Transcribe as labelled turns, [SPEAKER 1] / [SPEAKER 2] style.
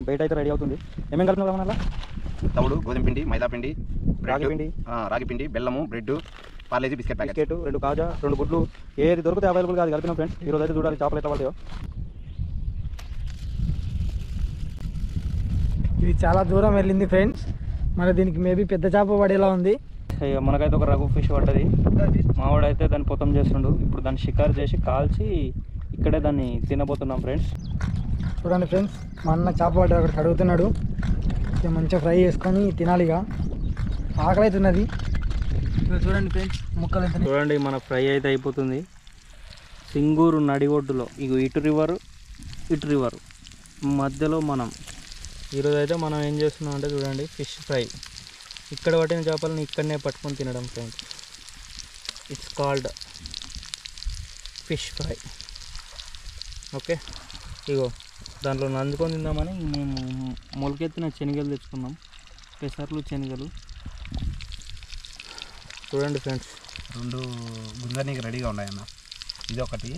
[SPEAKER 1] బయట అయితే రెడీ అవుతుంది. ఏమేమి కలుపుతున్నాం అలా?
[SPEAKER 2] తవుడు, గోధుమ పిండి, మైదా పిండి,
[SPEAKER 1] రాగి
[SPEAKER 2] పిండి, బెల్లము, బ్రెడ్, పార్లేజీ బిస్కెట్,
[SPEAKER 1] 2 కాజా, 2 గుడ్లు, ఏది దొరికితే అవైలబుల్గా అది కలిపినాం ఫ్రెండ్స్. ఈరోజు అయితే చూడాలి చేపలు ఎట్లా పడతాయో.
[SPEAKER 3] ఇది చాలా దూరం వెళ్ళింది ఫ్రెండ్స్. మరి దీనికి మేబీ పెద్ద చేప పడేలా ఉంది.
[SPEAKER 1] మనకైతే ఒక రఘు ఫిష్ పడ్డది. మావాడైతే దాన్ని పొతం చేస్తుండు. ఇప్పుడు దాన్ని షికారు చేసి కాల్చి ఇక్కడే దాన్ని తినబోతున్నాం ఫ్రెండ్స్.
[SPEAKER 3] చూడండి ఫ్రెండ్స్, మా అన్న చేప పడ్డ అక్కడ కడుగుతున్నాడు. మంచిగా ఫ్రై చేసుకొని తినాలిగా. ఆకలి అవుతున్నది. చూడండి ఫ్రెండ్స్, ముక్కలు ఎంత.
[SPEAKER 1] చూడండి మన ఫ్రై అయితే అయిపోతుంది. సింగూరు నడి ఒడ్డులో ఇటు రివరు మధ్యలో మనం ఈరోజు అయితే మనం ఏం చేస్తున్నాం అంటే చూడండి, ఫిష్ ఫ్రై. ఇక్కడ పట్టిన చేపలను ఇక్కడనే పట్టుకొని తినడం friends. It's called fish fry. Okay, ఇగో దాంట్లో నందుకొని తిందామని మేము మొలకెత్తిన శనగలు తెచ్చుకున్నాం. పెసర్లు, శనగలు. చూడండి ఫ్రెండ్స్,
[SPEAKER 2] 2 గుంజనీకి రెడీగా ఉన్నాయన్న. ఇది ఒకటి.